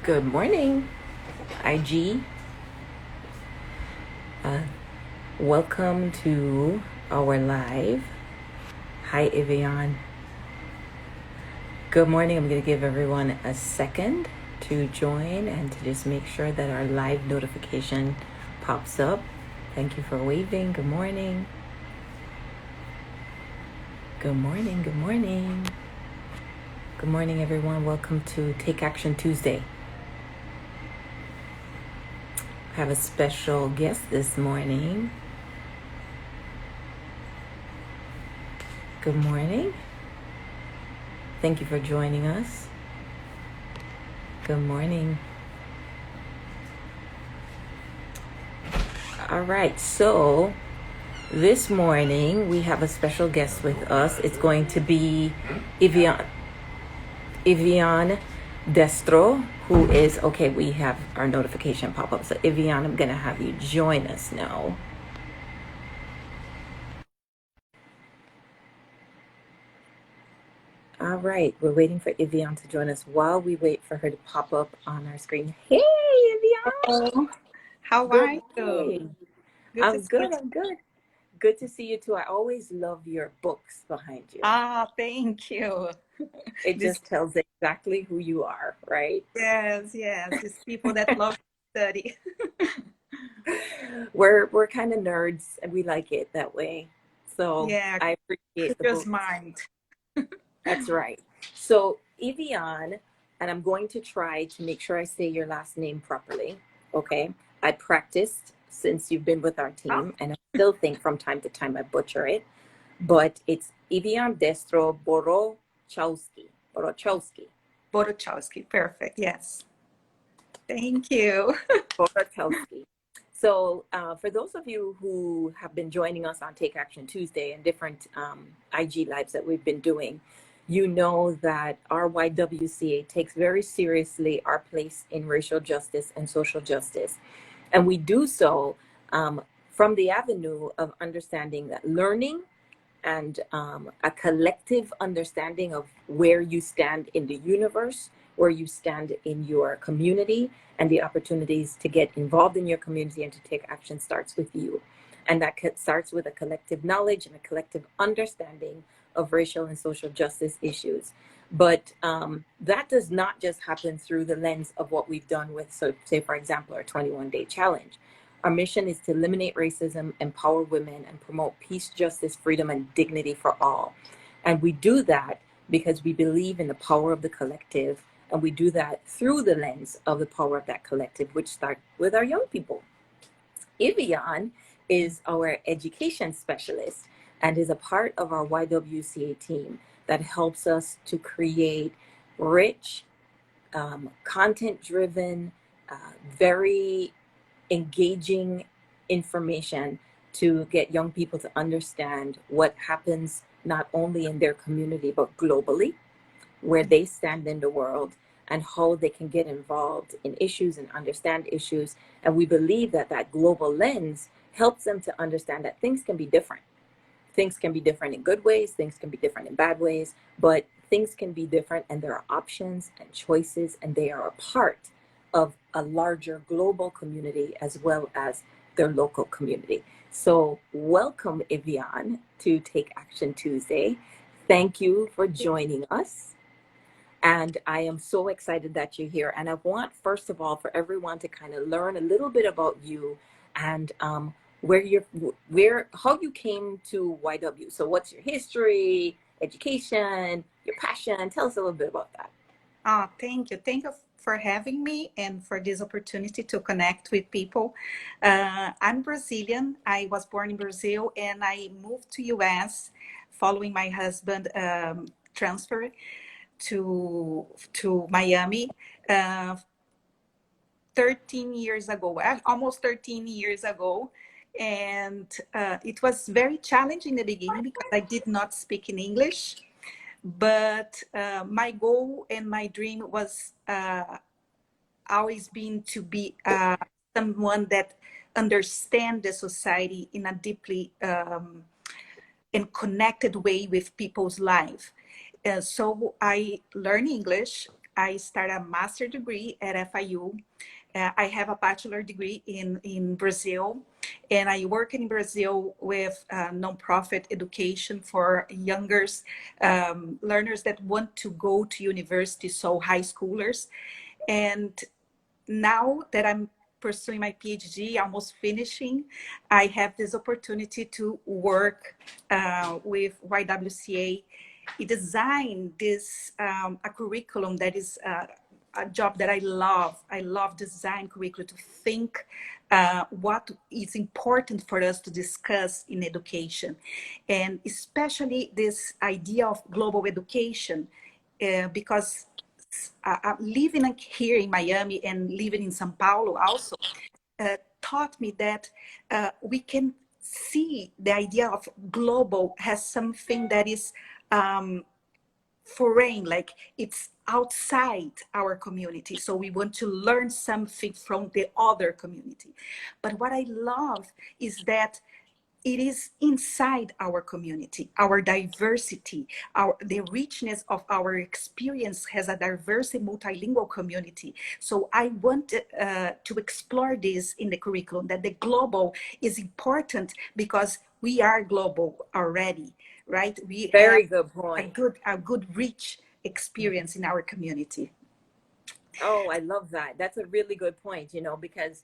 Good morning, IG. Uh, Welcome to our live. Hi, Ivian. Good morning. I'm going to give everyone a second to join and to just make sure that our live notification pops up. Thank you for waving. Good morning. Good morning. Good morning. Good morning, everyone. Welcome to Take Action Tuesday. I have a special guest this morning. Good morning. Thank you for joining us. Good morning. All right, so this morning we have a special guest with us. It's going to be Ivian Destro, who is, okay, we have our notification pop up. So Ivian, I'm going to have you join us now. All right, we're waiting for Ivian to join us while we wait for her to pop up on our screen. Hey, Ivian. Hello. How Good are you? morning. Good to see you. I'm good. Good to see you too. I always love your books behind you. Thank you. It This, just tells exactly who you are, right? yes, these people that love to study. We're kind of nerds and we like it that way. So Yeah, I appreciate the curious books. mind. That's right. So Evian, and I'm going to try to make sure I say your last name properly. Okay. I practiced since you've been with our Ah, team, and I still think from time to time I butcher it, but it's Ivian Destro Boruchowski. Boruchowski. Boruchowski. Perfect. Yes. Thank you. Boruchowski. So, for those of you who have been joining us on Take Action Tuesday and different IG lives that we've been doing, you know that our YWCA takes very seriously our place in racial justice and social justice. And we do so from the avenue of understanding that learning and a collective understanding of where you stand in the universe, where you stand in your community, and the opportunities to get involved in your community and to take action starts with you. And that starts with a collective knowledge and a collective understanding of racial and social justice issues. But that does not just happen through the lens of what we've done with, so say, for example, our 21-day challenge. Our mission is to eliminate racism, empower women, and promote peace, justice, freedom, and dignity for all. And we do that because we believe in the power of the collective, and we do that through the lens of the power of that collective, which starts with our young people. Ivian is our education specialist and is a part of our YWCA team that helps us to create rich, content-driven, very engaging information to get young people to understand what happens not only in their community but globally, where they stand in the world, and how they can get involved in issues and understand issues. And we believe that that global lens helps them to understand that things can be different. Things can be different in good ways, things can be different in bad ways, but things can be different, and there are options and choices, and they are a part of a larger global community as well as their local community. So welcome, Ivian, to Take Action Tuesday. Thank you for joining us. And I am so excited that you're here. And I want, first of all, for everyone to kind of learn a little bit about you and how you came to YW. So what's your history, education, your passion? Tell us a little bit about that. Thank you. Thank you for having me and for this opportunity to connect with people. I'm Brazilian. I was born in Brazil and I moved to US following my husband transfer to Miami 13 years ago, almost 13 years ago. And it was very challenging in the beginning because I did not speak in English. But my goal and my dream was always been to be someone that understand the society in a deeply and connected way with people's life. So I learned English. I started a master's degree at FIU. I have a bachelor degree in Brazil, and I work in Brazil with nonprofit education for younger learners that want to go to university, so high schoolers. And now that I'm pursuing my PhD, almost finishing, I have this opportunity to work with YWCA. He designed this a curriculum that is a job that I love. I love design curriculum, to think what is important for us to discuss in education, and especially this idea of global education, because living here in Miami and living in Sao Paulo also taught me that we can see the idea of global has something that is foreign, like it's outside our community. So we want to learn something from the other community. But what I love is that it is inside our community, our diversity, the richness of our experience has a diverse and multilingual community. So I want to explore this in the curriculum, that the global is important because we are global already, right? We have Very good point. a good rich experience in our community. Oh, I love that. That's a really good point, because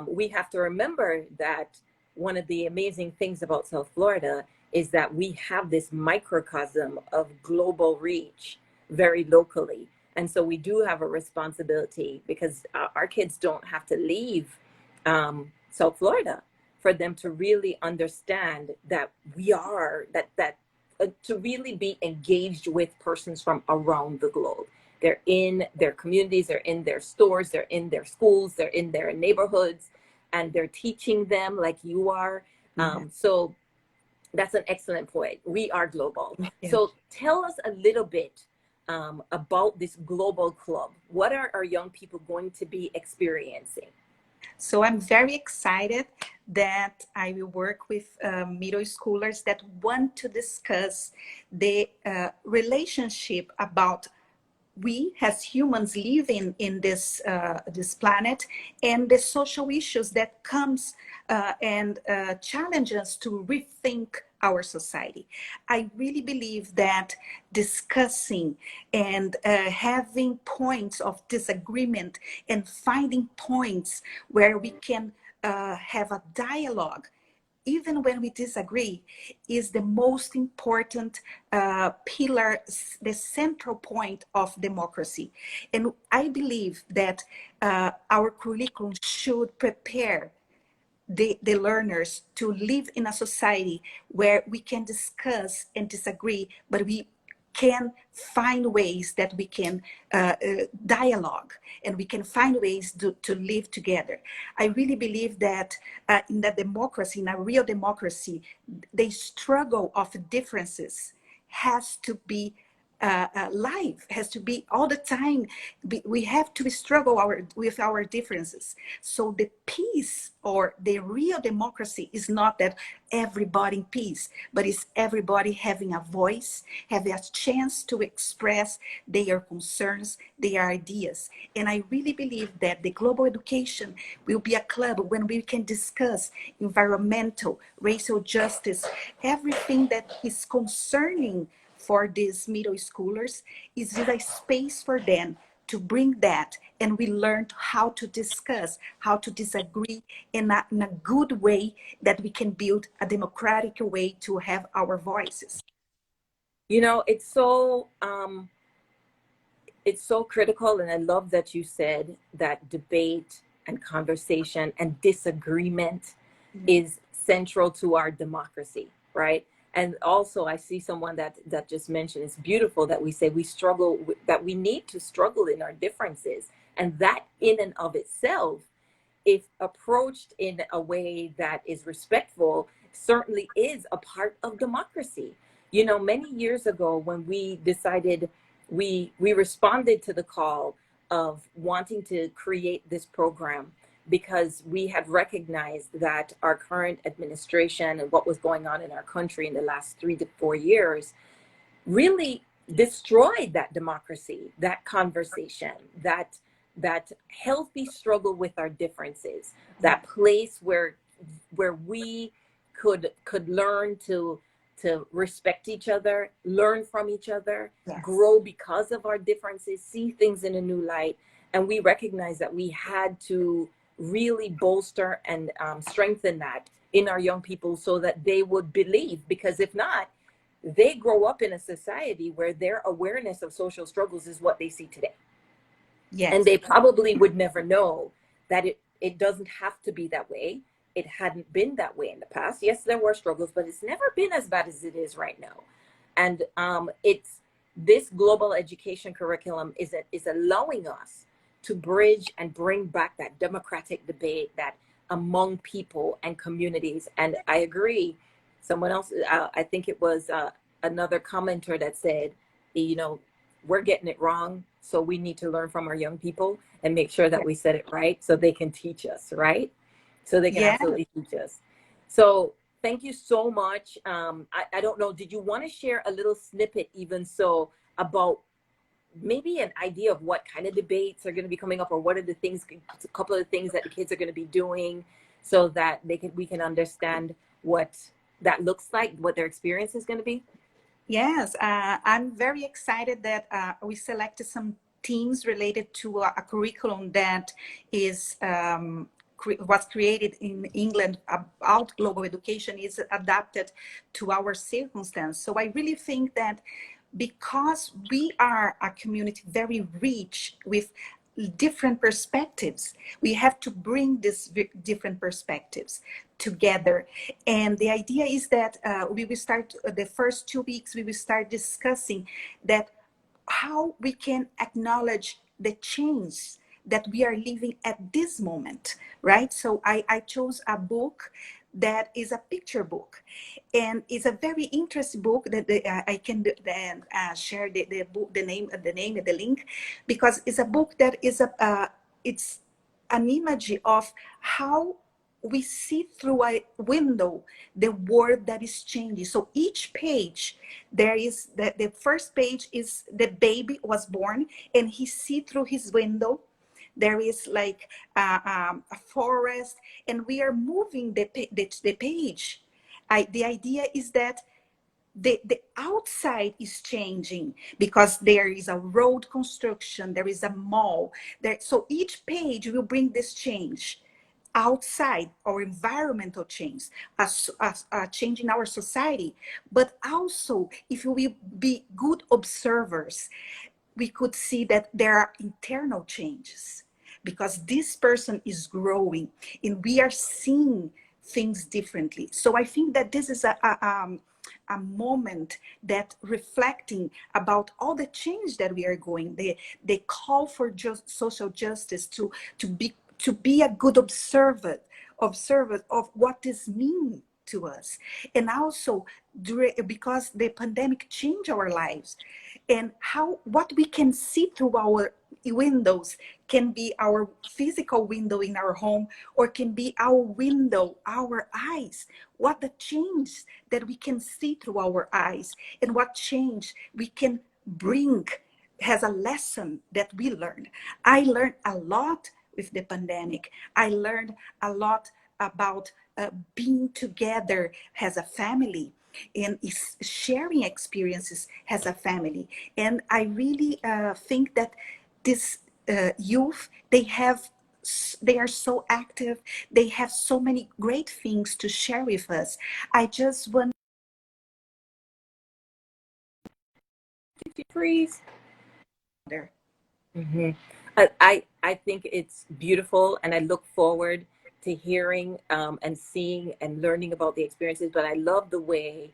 we have to remember that one of the amazing things about South Florida is that we have this microcosm of global reach very locally. And so we do have a responsibility, because our kids don't have to leave South Florida for them to really understand that to really be engaged with persons from around the globe. They're in their communities, they're in their stores, they're in their schools, they're in their neighborhoods, and they're teaching them like you are. So that's an excellent point. We are global. Yeah. So tell us a little bit about this global club. What are our young people going to be experiencing? So I'm very excited that I will work with middle schoolers that want to discuss the relationship about we as humans living in this this planet, and the social issues that comes and challenge us to rethink our society. I really believe that discussing and having points of disagreement and finding points where we can have a dialogue even when we disagree, is the most important pillar, the central point of democracy. And I believe that our curriculum should prepare the learners to live in a society where we can discuss and disagree, but we can find ways that we can dialogue, and we can find ways to live together. I really believe that in a democracy, in a real democracy, the struggle of differences has to be life, has to be all the time. We have to struggle with our differences. So the peace, or the real democracy, is not that everybody in peace, but it's everybody having a voice, having a chance to express their concerns, their ideas. And I really believe that the global education will be a club when we can discuss environmental, racial justice, everything that is concerning for these middle schoolers. Is a space for them to bring that, and we learned how to discuss, how to disagree in a good way, that we can build a democratic way to have our voices. It's so critical, and I love that you said that debate and conversation and disagreement is central to our democracy, right? And also, I see someone that just mentioned, it's beautiful that we say we struggle, that we need to struggle in our differences. And that in and of itself, if approached in a way that is respectful, certainly is a part of democracy. Many years ago, when we decided, we responded to the call of wanting to create this program, because we had recognized that our current administration and what was going on in our country in the last 3 to 4 years really destroyed that democracy, that conversation, that healthy struggle with our differences, that place where we could learn to respect each other, learn from each other, Yes. grow because of our differences, see things in a new light. And we recognize that we had to really bolster and strengthen that in our young people so that they would believe, because if not, they grow up in a society where their awareness of social struggles is what they see today. Yes. And they probably would never know that it doesn't have to be that way. It hadn't been that way in the past. Yes, there were struggles, but it's never been as bad as it is right now. And it's this global education curriculum is allowing us to bridge and bring back that democratic debate that among people and communities. And I agree. Someone else, I think it was another commenter that said, you know, we're getting it wrong, so we need to learn from our young people and make sure that we said it right so they can teach us, right? So they can absolutely teach us. So thank you so much. I don't know, did you want to share a little snippet even so about maybe an idea of what kind of debates are going to be coming up, or what are the things, a couple of the things that the kids are going to be doing so that we can understand what that looks like, what their experience is going to be? Yes, I'm very excited that we selected some themes related to a curriculum that is was created in England about global education, is adapted to our circumstance. So I really think that because we are a community very rich with different perspectives, we have to bring these different perspectives together. And the idea is that we will start the first 2 weeks, we will start discussing that how we can acknowledge the change that we are living at this moment, right? So I chose a book that is a picture book, and it's a very interesting book that I can then share the book, the name and the link, because it's a book that is it's an image of how we see through a window the world that is changing. So each page, there is the first page is the baby was born and he see through his window. There is like a forest, and we are moving the page. The idea is that the outside is changing because there is a road construction, there is a mall there. So each page will bring this change outside, or environmental change, a change in our society. But also, if we be good observers, we could see that there are internal changes because this person is growing and we are seeing things differently. So I think that this is a moment that reflecting about all the change that we are going, the call for social justice, to be a good observer of what this means to us. And also because the pandemic changed our lives, and what we can see through our windows can be our physical window in our home, or can be our window, our eyes. What the change that we can see through our eyes, and what change we can bring has a lesson that we learned. I learned a lot with the pandemic. I learned a lot about being together as a family, and is sharing experiences as a family. And I really think that this youth, they are so active. They have so many great things to share with us. I just want to freeze. there. Mm-hmm. I think it's beautiful, and I look forward to hearing and seeing and learning about the experiences. But I love the way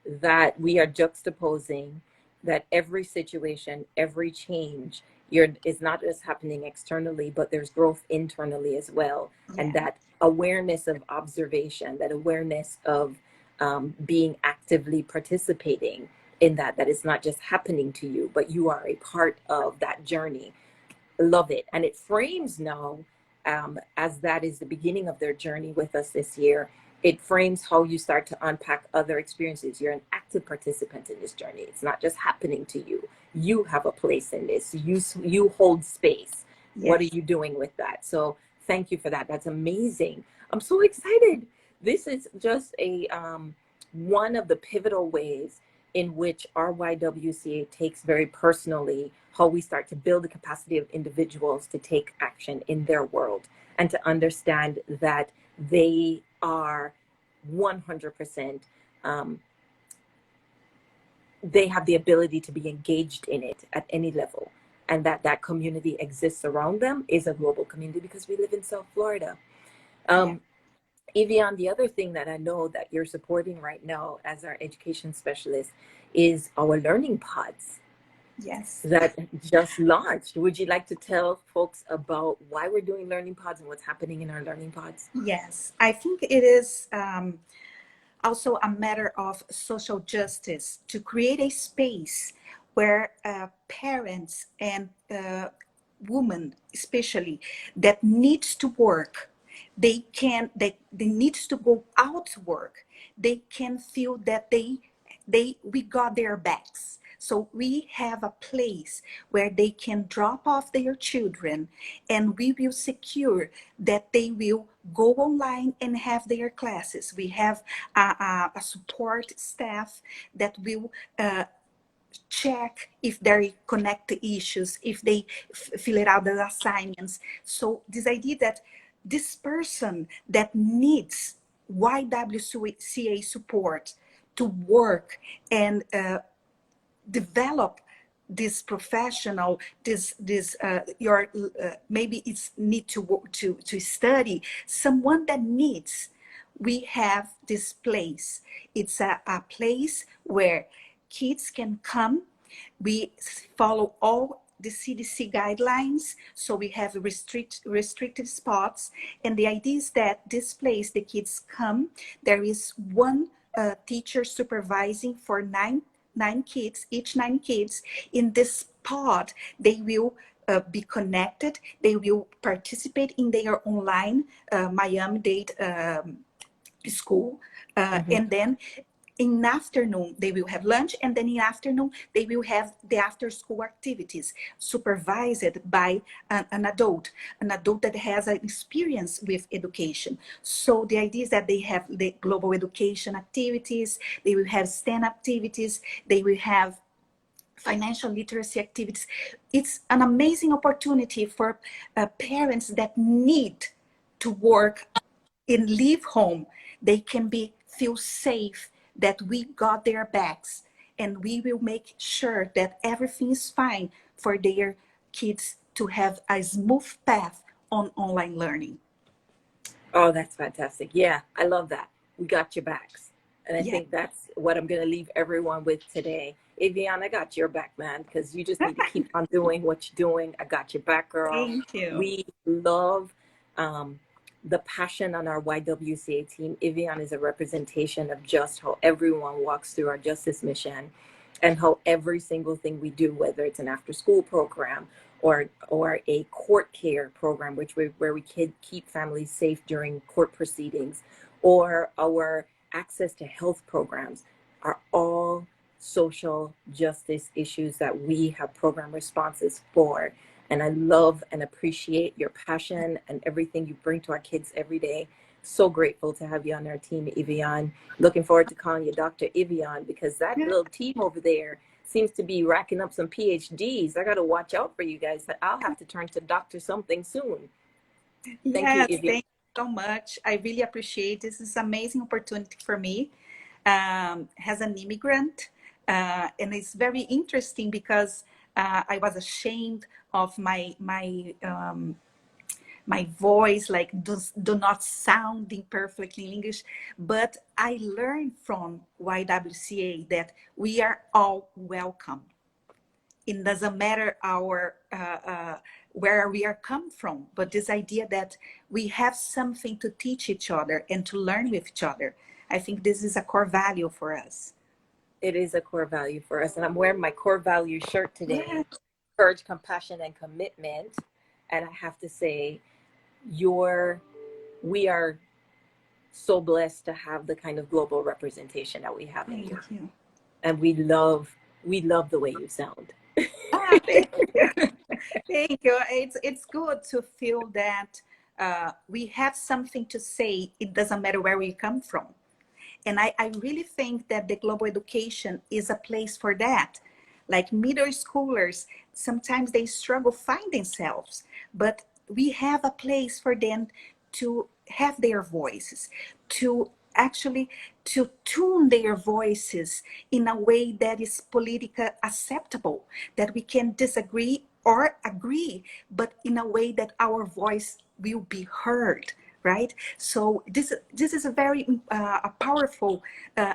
that we are juxtaposing that every situation, every change is not just happening externally, but there's growth internally as well. Yeah. And that awareness of observation, that awareness of being actively participating in that it's not just happening to you, but you are a part of that journey. Love it. And it frames now as that is the beginning of their journey with us this year. it frames how you start to unpack other experiences. You're an active participant in this journey. It's not just happening to you. You have a place in this. You hold space. What are Yes. you doing with that? So thank you for that. That's amazing. I'm so excited. This is just a one of the pivotal ways in which our YWCA takes very personally how we start to build the capacity of individuals to take action in their world and to understand that they are 100%, they have the ability to be engaged in it at any level, and that that community exists around them is a global community because we live in South Florida. Yeah. Ivian, the other thing that I know that you're supporting right now as our education specialist is our learning pods Yes. that just launched. Would you like to tell folks about why we're doing learning pods and what's happening in our learning pods? Yes. I think it is also a matter of social justice to create a space where parents and women especially that needs to work, they needs to go out to work, they can feel that we got their backs. So we have a place where they can drop off their children, and we will secure that they will go online and have their classes. We have a support staff that will check if they connect the issues, if they fill it out the assignments. So this idea that this person that needs YWCA support to work and develop this professional, this your maybe it's need to work to study, someone that needs, we have this place. It's a place where kids can come. We follow all the CDC guidelines, so we have restricted spots. And the idea is that this place, the kids come, there is one teacher supervising for nine kids, each 9 kids. In this pod, they will be connected. They will participate in their online Miami-Dade school. Mm-hmm. And then in afternoon they will have lunch, and then in afternoon they will have the after school activities supervised by an adult that has an experience with education. So the idea is that they have the global education activities, they will have STEM activities, they will have financial literacy activities. It's an amazing opportunity for parents that need to work and leave home. They can be feel safe that we got their backs, and we will make sure that everything is fine for their kids to have a smooth path on online learning. Oh, that's fantastic. Yeah, I love that. We got your backs. And I Yeah. think that's what I'm going to leave everyone with today. Avian, I got your back, man, because you just need to keep on doing what you're doing. I got your back, girl. Thank you. We love the passion on our YWCA team. Avian is a representation of just how everyone walks through our justice mission and how every single thing we do, whether it's an after school program or a court care program, where we keep families safe during court proceedings, or our access to health programs, are all social justice issues that we have program responses for. And I love and appreciate your passion and everything you bring to our kids every day. So grateful to have you on our team, Ivian. Looking forward to calling you Dr. Ivian, because that little team over there seems to be racking up some PhDs. I got to watch out for you guys. I'll have to turn to Dr. something soon. Thank you, Yes, Ivian. thank you so much. I really appreciate this. Is an amazing opportunity for me as an immigrant. And it's very interesting because I was ashamed of my voice, like do not sounding perfectly in English. But I learned from YWCA that we are all welcome. It doesn't matter our where we are come from, but this idea that we have something to teach each other and to learn with each other. I think this is a core value for us. It is a core value for us. And I'm wearing my core value shirt Yeah. today: courage, compassion, and commitment. And I have to say, we are so blessed to have the kind of global representation that we have in Thank here. you. And we love the way you sound. Ah, thank you. Thank you. It's good to feel that we have something to say. It doesn't matter where we come from. And I really think that the global education is a place for that. Like middle schoolers, sometimes they struggle find themselves, but we have a place for them to have their voices, to actually to tune their voices in a way that is politically acceptable, that we can disagree or agree, but in a way that our voice will be heard, right? So this is a very a powerful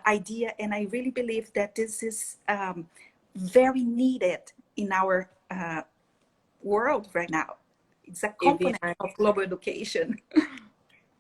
idea, and I really believe that this is very needed in our world right now. It's a component Ivian, of global education.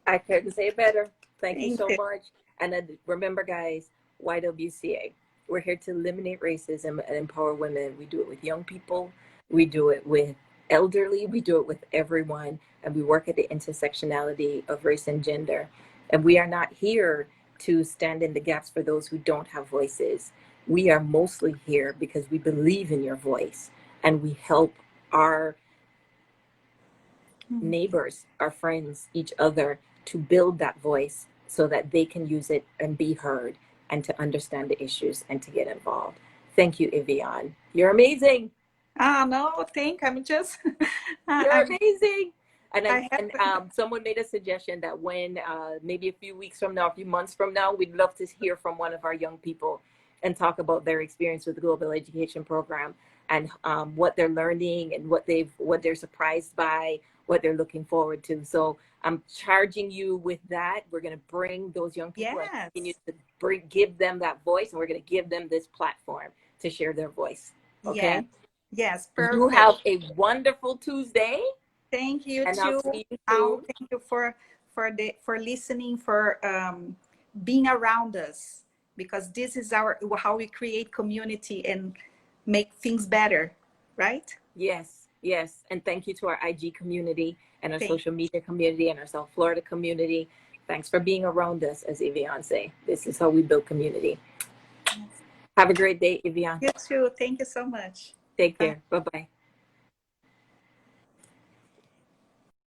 I couldn't say it better. Thank you Thank so you. much. And then remember, guys, YWCA, we're here to eliminate racism and empower women. We do it with young people, we do it with elderly, we do it with everyone, and we work at the intersectionality of race and gender. And we are not here to stand in the gaps for those who don't have voices. We are mostly here because we believe in your voice, and we help our neighbors, our friends, each other to build that voice so that they can use it and be heard and to understand the issues and to get involved. Thank you, Ivian. You're amazing. Ah, no, thank. I'm just. You're I'm. amazing. And I have. someone made a suggestion that when maybe a few weeks from now, a few months from now, we'd love to hear from one of our young people and talk about their experience with the global education program and what they're learning and what they're surprised by, what they're looking forward to. So I'm charging you with that. We're going to bring those young people and continue Yes. to give them that voice, and we're going to give them this platform to share their voice. Yes. Okay. Yes. You Perfect. have a wonderful Tuesday, Thank you and I'll too. see you Now, soon. thank you for listening, for being around us, because this is our how we create community and make things better, right? Yes, yes. And thank you to our IG community and our Thank social media community and our South Florida community. Thanks for being around us, as Ivian say. This is how we build community. you. Have a great day, Ivian. You too. Thank you so much. Take Bye. care. Bye-bye.